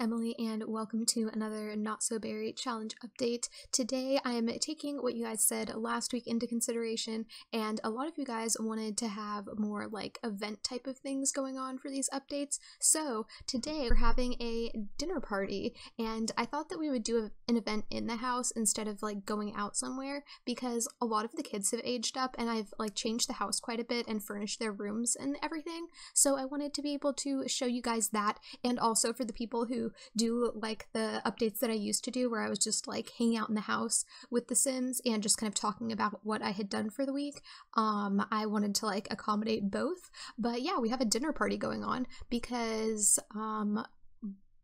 Emily, and welcome to another Not So Berry challenge update. Today I'm taking what you guys said last week into consideration, and a lot of you guys wanted to have more like event type of things going on for these updates. So today we're having a dinner party, and I thought that we would do an event in the house instead of like going out somewhere, because a lot of the kids have aged up and I've like changed the house quite a bit and furnished their rooms and everything. So I wanted to be able to show you guys that, and also for the people who do like the updates that I used to do where I was just like hanging out in the house with the Sims and just kind of talking about what I had done for the week. I wanted to like accommodate both, but yeah, we have a dinner party going on because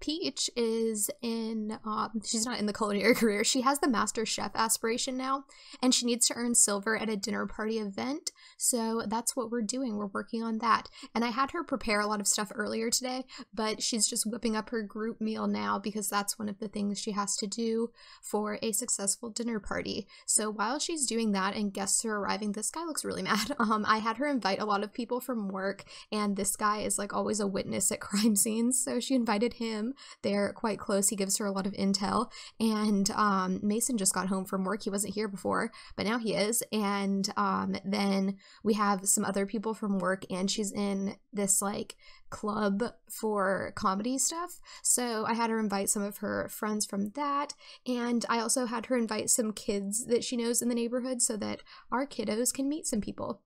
Peach is in, she's not in the culinary career. She has the master chef aspiration now, and she needs to earn silver at a dinner party event. So that's what we're doing. We're working on that. And I had her prepare a lot of stuff earlier today, but she's just whipping up her group meal now because that's one of the things she has to do for a successful dinner party. So while she's doing that and guests are arriving, this guy looks really mad. I had her invite a lot of people from work, and this guy is like always a witness at crime scenes. So she invited him. They're quite close. He gives her a lot of intel, and Mason just got home from work. He wasn't here before, but now he is. And then we have some other people from work, and she's in this like club for comedy stuff. So I had her invite some of her friends from that, and I also had her invite some kids that she knows in the neighborhood so that our kiddos can meet some people.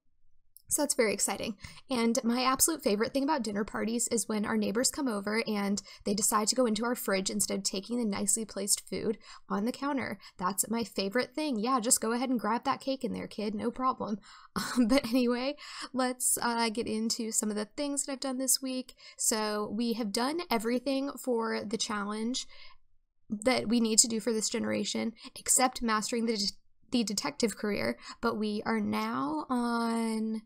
So that's very exciting. And my absolute favorite thing about dinner parties is when our neighbors come over and they decide to go into our fridge instead of taking the nicely placed food on the counter. That's my favorite thing. Yeah, just go ahead and grab that cake in there, kid, no problem. But anyway, let's get into some of the things that I've done this week. So we have done everything for the challenge that we need to do for this generation, except mastering the detective career, but we are now on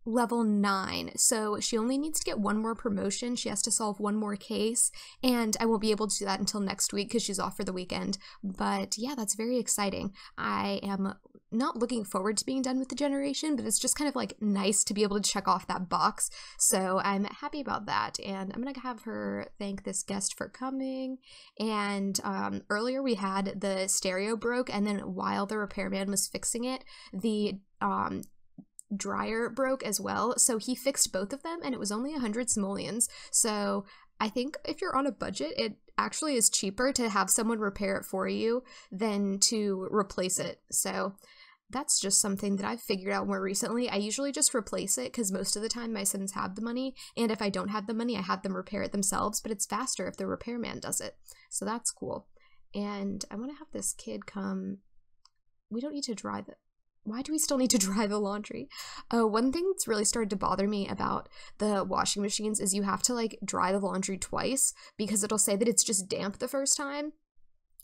level 9, so she only needs to get one more promotion. She has to solve one more case, and I won't be able to do that until next week because she's off for the weekend. But yeah, that's very exciting. I am not looking forward to being done with the generation, but it's just kind of like nice to be able to check off that box, so I'm happy about that. And I'm gonna have her thank this guest for coming. And earlier we had the stereo broke, and then while the repairman was fixing it, the dryer broke as well, so he fixed both of them, and it was only 100 simoleons. So I think if you're on a budget, it actually is cheaper to have someone repair it for you than to replace it. So that's just something that I've figured out more recently. I usually just replace it because most of the time my Sims have the money, and if I don't have the money, I have them repair it themselves, but it's faster if the repairman does it. So that's cool. And I want to have this kid come. We don't need to dry the... Why do we still need to dry the laundry? One thing that's really started to bother me about the washing machines is you have to like dry the laundry twice because it'll say that it's just damp the first time.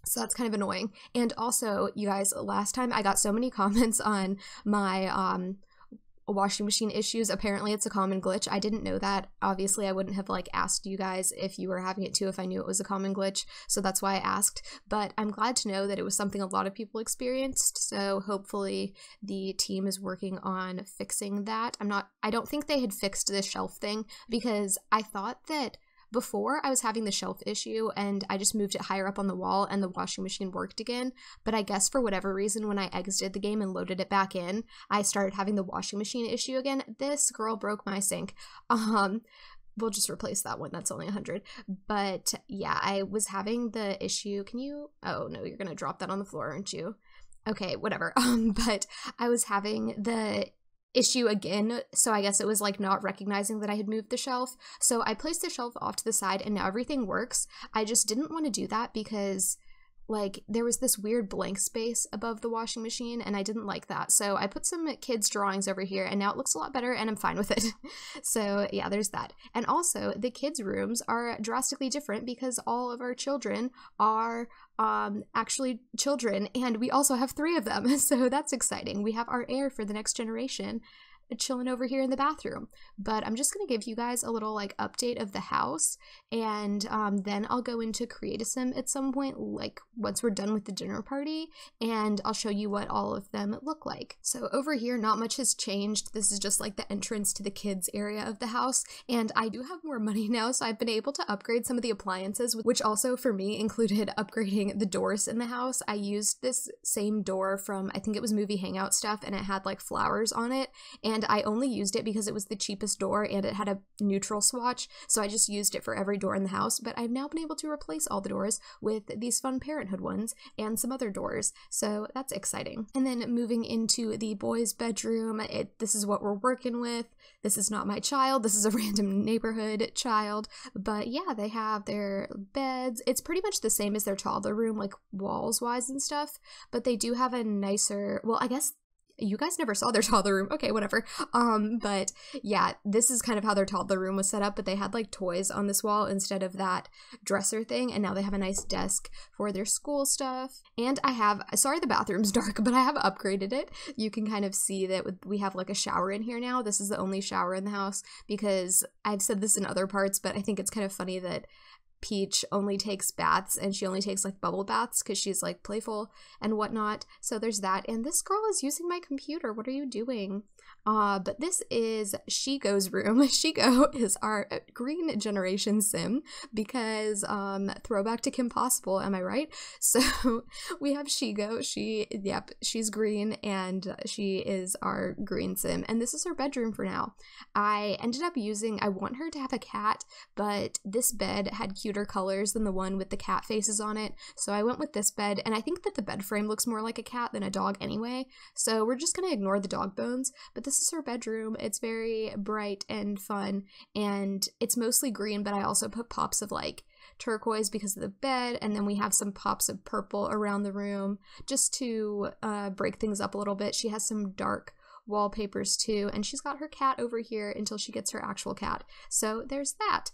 So that's kind of annoying. And also, you guys, last time I got so many comments on my washing machine issues. Apparently it's a common glitch. I didn't know that. Obviously I wouldn't have like asked you guys if you were having it too if I knew it was a common glitch, so that's why I asked. But I'm glad to know that it was something a lot of people experienced, so hopefully the team is working on fixing that. I don't think they had fixed the shelf thing, because I thought that before I was having the shelf issue and I just moved it higher up on the wall and the washing machine worked again, but I guess for whatever reason when I exited the game and loaded it back in, I started having the washing machine issue again. This girl broke my sink. We'll just replace that one. That's only 100. But yeah, I was having the issue. Can you... Oh no, you're gonna drop that on the floor, aren't you? Okay, whatever. But I was having the issue again, so I guess it was like not recognizing that I had moved the shelf. So I placed the shelf off to the side and now everything works. I just didn't want to do that because like there was this weird blank space above the washing machine and I didn't like that. So I put some kids' drawings over here and now it looks a lot better and I'm fine with it. So yeah, there's that. And also the kids' rooms are drastically different because all of our children are actually children, and we also have 3 of them. So that's exciting. We have our heir for the next generation chilling over here in the bathroom. But I'm just gonna give you guys a little like update of the house, and then I'll go into create a sim at some point, like once we're done with the dinner party, and I'll show you what all of them look like. So over here, not much has changed. This is just like the entrance to the kids area of the house, and I do have more money now, so I've been able to upgrade some of the appliances, which also for me included upgrading the doors in the house. I used this same door from, I think it was Movie Hangout stuff, and it had like flowers on it, and I only used it because it was the cheapest door and it had a neutral swatch, so I just used it for every door in the house. But I've now been able to replace all the doors with these fun parenthood ones and some other doors, so that's exciting. And then moving into the boys' bedroom, this is what we're working with. This is not my child, this is a random neighborhood child, but yeah, they have their beds. It's pretty much the same as their toddler room, like walls wise and stuff, but they do have a nicer, well, I guess you guys never saw their toddler room. Okay, whatever. But yeah, this is kind of how their toddler room was set up, but they had like toys on this wall instead of that dresser thing, and now they have a nice desk for their school stuff. And I have, sorry the bathroom's dark, but I have upgraded it. You can kind of see that we have like a shower in here now. This is the only shower in the house because I've said this in other parts, but I think it's kind of funny that Peach only takes baths, and she only takes like bubble baths because she's like playful and whatnot. So there's that. And this girl is using my computer. What are you doing? But this is Shigo's room. Shigo is our green generation sim because throwback to Kim Possible, am I right? So we have Shigo. She's green and she is our green sim, and this is her bedroom for now. I ended up I want her to have a cat, but this bed had cuter colors than the one with the cat faces on it, so I went with this bed, and I think that the bed frame looks more like a cat than a dog anyway, so we're just gonna ignore the dog bones. But this is her bedroom. It's very bright and fun, and it's mostly green, but I also put pops of like turquoise because of the bed, and then we have some pops of purple around the room just to break things up a little bit. She has some dark wallpapers too, and she's got her cat over here until she gets her actual cat. So there's that.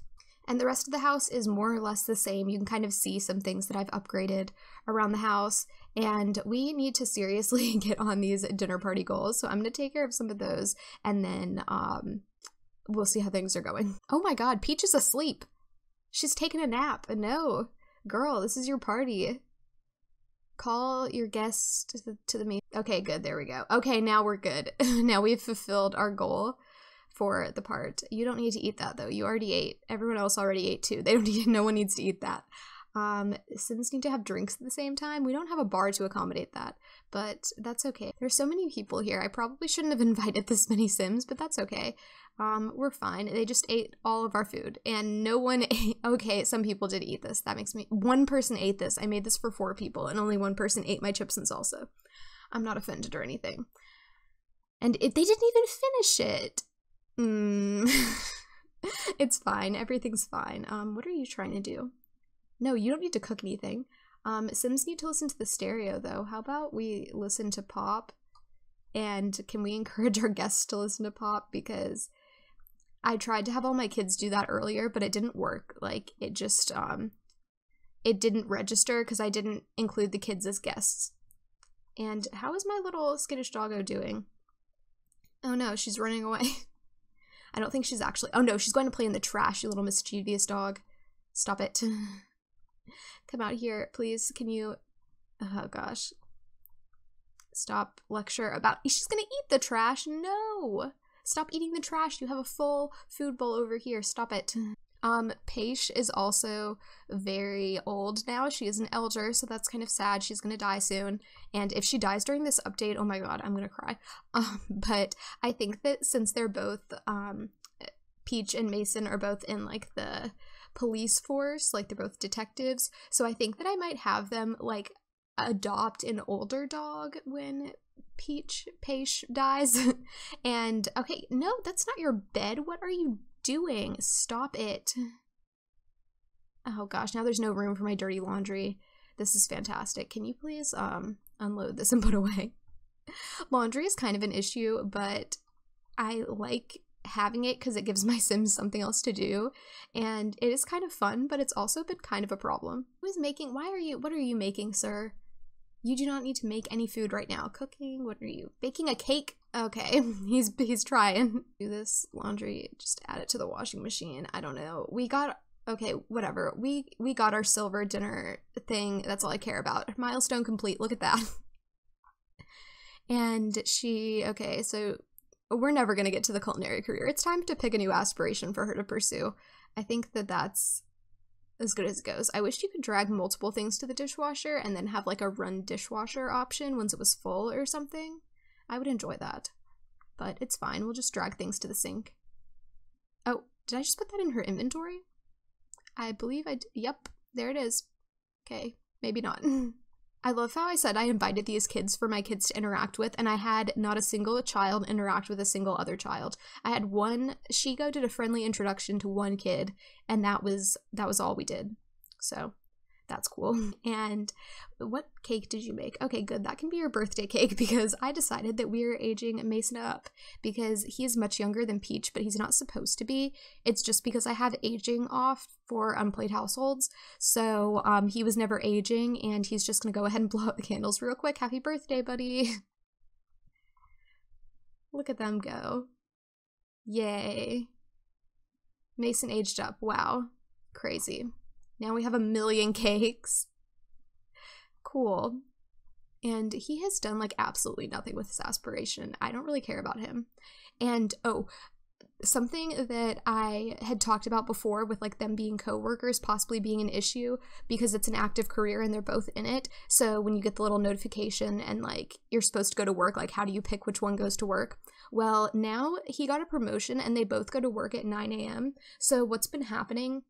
And the rest of the house is more or less the same. You can kind of see some things that I've upgraded around the house, and we need to seriously get on these dinner party goals. So I'm going to take care of some of those, and then we'll see how things are going. Oh my god, Peach is asleep. She's taking a nap. No, girl, this is your party. Call your guests to the meet. Okay, good, there we go. Okay, now we're good. Now we've fulfilled our goal for the part. You don't need to eat that though. You already ate. Everyone else already ate too. No one needs to eat that. Sims need to have drinks at the same time. We don't have a bar to accommodate that, but that's okay. There's so many people here. I probably shouldn't have invited this many Sims, but that's okay. We're fine. They just ate all of our food, and no one ate. Okay, some people did eat this. That makes me. One person ate this. I made this for 4 people, and only one person ate my chips and salsa. I'm not offended or anything. And they didn't even finish it. It's fine. Everything's fine. What are you trying to do? No, you don't need to cook anything. Sims need to listen to the stereo, though. How about we listen to pop? And can we encourage our guests to listen to pop? Because I tried to have all my kids do that earlier, but it didn't work. Like, it just, it didn't register because I didn't include the kids as guests. And how is my little skittish doggo doing? Oh no, she's running away. I don't think she's actually. Oh no, she's going to play in the trash, you little mischievous dog. Stop it. Come out here, please. Can you. Oh gosh. Stop lecture about. She's gonna eat the trash. No. Stop eating the trash. You have a full food bowl over here. Stop it. Paige is also very old now. She is an elder, so that's kind of sad. She's gonna die soon, and if she dies during this update, oh my god, I'm gonna cry. But I think that since they're both, Peach and Mason are both in like the police force, like they're both detectives, so I think that I might have them like adopt an older dog when Paige dies. And okay, no, that's not your bed. What are you doing? Stop it. Oh gosh, now there's no room for my dirty laundry. This is fantastic. Can you please unload this and put away? Laundry is kind of an issue, but I like having it because it gives my Sims something else to do, and it is kind of fun, but it's also been kind of a problem. What are you making, sir? You do not need to make any food right now. Cooking? What are you? Baking a cake? Okay, he's trying. Do this laundry, just add it to the washing machine. I don't know. Okay, whatever. We got our silver dinner thing. That's all I care about. Milestone complete. Look at that. And okay, so we're never going to get to the culinary career. It's time to pick a new aspiration for her to pursue. I think that's as good as it goes. I wish you could drag multiple things to the dishwasher and then have like a run dishwasher option once it was full or something. I would enjoy that. But it's fine. We'll just drag things to the sink. Oh, did I just put that in her inventory? I believe yep, there it is. Okay, maybe not. I love how I said I invited these kids for my kids to interact with, and I had not a single child interact with a single other child. I had one, Shigo did a friendly introduction to one kid, and that was all we did. So that's cool. And what cake did you make? Okay, good. That can be your birthday cake, because I decided that we're aging Mason up because he is much younger than Peach, but he's not supposed to be. It's just because I have aging off for unplayed households. So he was never aging, and he's just gonna go ahead and blow out the candles real quick. Happy birthday, buddy. Look at them go. Yay. Mason aged up. Wow. Crazy. Now we have 1,000,000 cakes. Cool. And he has done like absolutely nothing with his aspiration. I don't really care about him. And oh, something that I had talked about before with like them being co-workers possibly being an issue because it's an active career and they're both in it. So when you get the little notification and like you're supposed to go to work, like how do you pick which one goes to work? Well, now he got a promotion and they both go to work at 9 a.m. So what's been happening,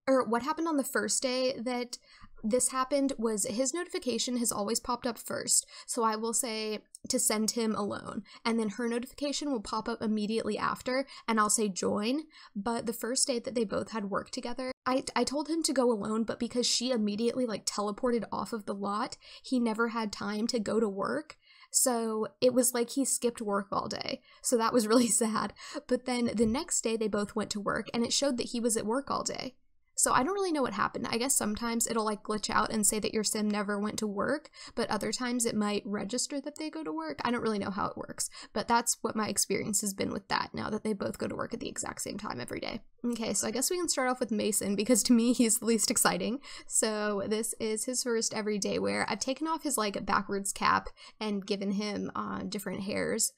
or what happened on the first day that this happened, was his notification has always popped up first. So I will say to send him alone, and then her notification will pop up immediately after, and I'll say join. But the first day that they both had work together, I told him to go alone, but because she immediately like teleported off of the lot, he never had time to go to work. So it was like he skipped work all day. So that was really sad. But then the next day they both went to work, and it showed that he was at work all day. So I don't really know what happened. I guess sometimes it'll like glitch out and say that your sim never went to work, but other times it might register that they go to work. I don't really know how it works, but that's what my experience has been with that now that they both go to work at the exact same time every day. Okay, so I guess we can start off with Mason because to me he's the least exciting. So this is his first everyday wear. I've taken off his like backwards cap and given him different hairs.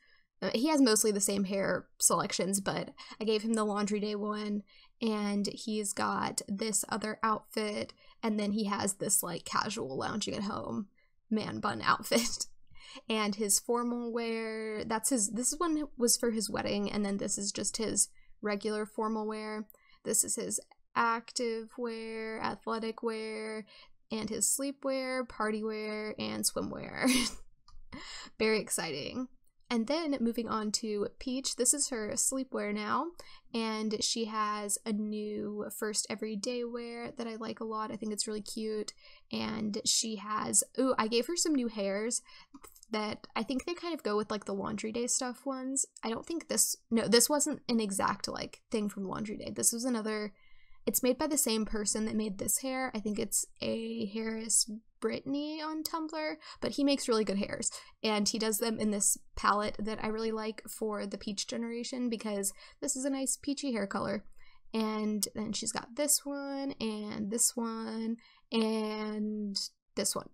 He has mostly the same hair selections, but I gave him the laundry day one, and he's got this other outfit, and then he has this like casual lounging at home man bun outfit. And his formal wear, this one was for his wedding, and then this is just his regular formal wear. This is his active wear, athletic wear, and his sleepwear, party wear, and swimwear. Very exciting. And then moving on to Peach, this is her sleepwear now, and she has a new first everyday wear that I like a lot. I think it's really cute, and she has, ooh, I gave her some new hairs that I think they kind of go with like the laundry day stuff ones. I don't think this wasn't an exact like thing from laundry day. This was another, it's made by the same person that made this hair. I think it's a Harris Brittany on Tumblr, but he makes really good hairs, and he does them in this palette that I really like for the Peach generation because this is a nice peachy hair color. And then she's got this one and this one and this one.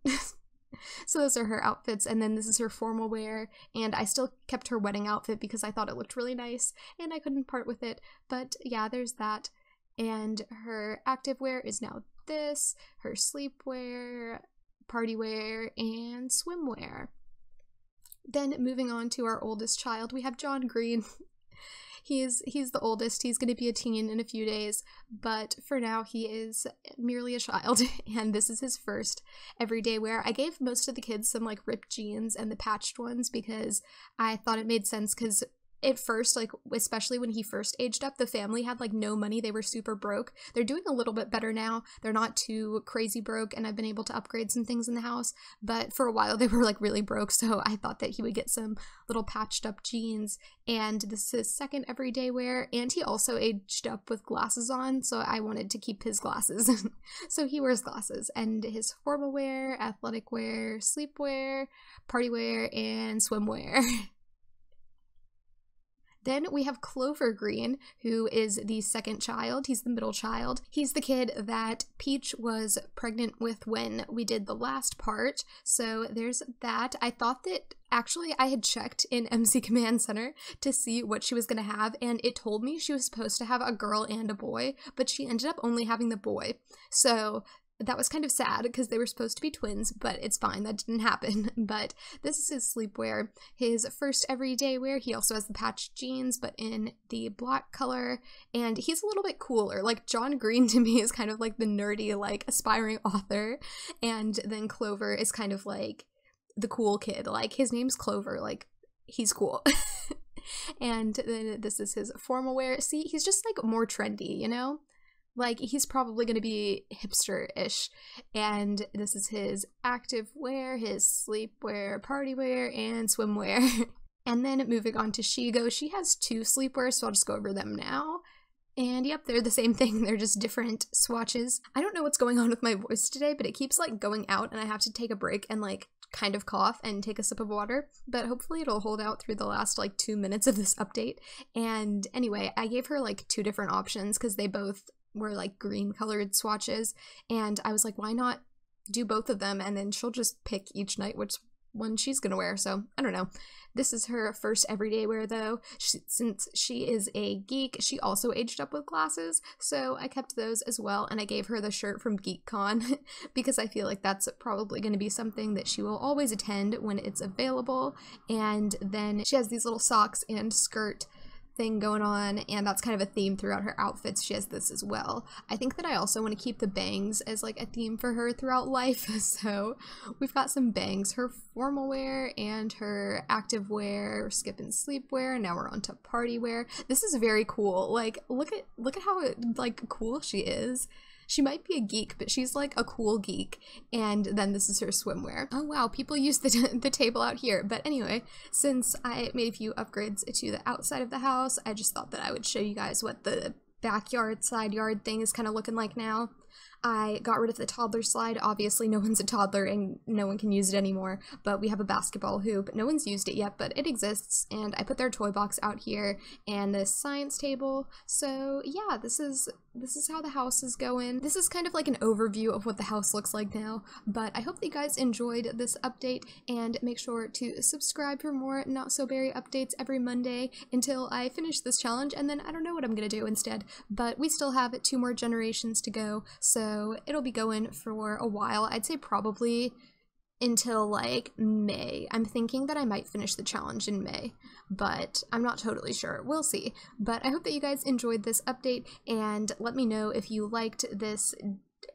So those are her outfits, and then this is her formal wear, and I still kept her wedding outfit because I thought it looked really nice and I couldn't part with it. But yeah, there's that. And her active wear is now this, her sleepwear, party wear, and swimwear. Then moving on to our oldest child, we have John Green. He's the oldest. He's going to be a teen in a few days, but for now he is merely a child, and this is his first everyday wear. I gave most of the kids some like ripped jeans and the patched ones because I thought it made sense because at first, like, especially when he first aged up, the family had, like, no money. They were super broke. They're doing a little bit better now. They're not too crazy broke, and I've been able to upgrade some things in the house. But for a while, they were, like, really broke, so I thought that he would get some little patched up jeans. And this is his second everyday wear, and he also aged up with glasses on, so I wanted to keep his glasses. So he wears glasses. And his formal wear, athletic wear, sleepwear, party wear, and swimwear. Then we have Clover Green, who is the second child. He's the middle child. He's the kid that Peach was pregnant with when we did the last part. So there's that. I thought that actually I had checked in MC Command Center to see what she was going to have, and it told me she was supposed to have a girl and a boy, but she ended up only having the boy. So that was kind of sad because they were supposed to be twins, but it's fine, that didn't happen. But this is his sleepwear, his first everyday wear. He also has the patched jeans, but in the black color, and he's a little bit cooler. Like, John Green to me is kind of like the nerdy, like, aspiring author, and then Clover is kind of like the cool kid. Like, his name's Clover, like, he's cool. And then this is his formal wear. See, he's just like more trendy, you know? Like, he's probably going to be hipster-ish. And this is his active wear, his sleepwear, party wear, and swimwear. And then moving on to Shigo, she has 2 sleepwear, so I'll just go over them now. And yep, they're the same thing, they're just different swatches. I don't know what's going on with my voice today, but it keeps like going out and I have to take a break and like kind of cough and take a sip of water, but hopefully it'll hold out through the last like 2 minutes of this update. And anyway, I gave her like 2 different options because they both were like green colored swatches, and I was like, why not do both of them, and then she'll just pick each night which one she's gonna wear. So I don't know. This is her first everyday wear though. Since she is a geek, she also aged up with glasses, so I kept those as well, and I gave her the shirt from GeekCon because I feel like that's probably going to be something that she will always attend when it's available. And then she has these little socks and skirt thing going on, and that's kind of a theme throughout her outfits. She has this as well. I think that I also want to keep the bangs as like a theme for her throughout life, so we've got some bangs, her formal wear and her active wear, skip and sleep wear, and now we're on to party wear. This is very cool. Like, look at how like cool she is. She might be a geek, but she's like a cool geek. And then this is her swimwear. Oh wow, people use the table out here. But anyway, since I made a few upgrades to the outside of the house, I just thought that I would show you guys what the backyard, side yard thing is kind of looking like now. I got rid of the toddler slide. Obviously, no one's a toddler and no one can use it anymore, but we have a basketball hoop. No one's used it yet, but it exists, and I put their toy box out here and this science table. So yeah, this is how the house is going. This is kind of like an overview of what the house looks like now, but I hope that you guys enjoyed this update, and make sure to subscribe for more Not So Berry updates every Monday until I finish this challenge, and then I don't know what I'm gonna do instead, but we still have 2 more generations to go, so it'll be going for a while. I'd say probably until like May. I'm thinking that I might finish the challenge in May, but I'm not totally sure. We'll see. But I hope that you guys enjoyed this update, and let me know if you liked this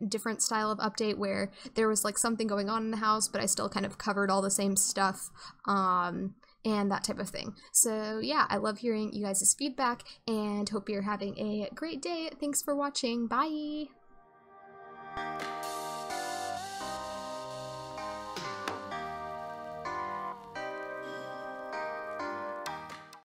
different style of update where there was like something going on in the house, but I still kind of covered all the same stuff, and that type of thing. So yeah, I love hearing you guys' feedback, and hope you're having a great day. Thanks for watching. Bye!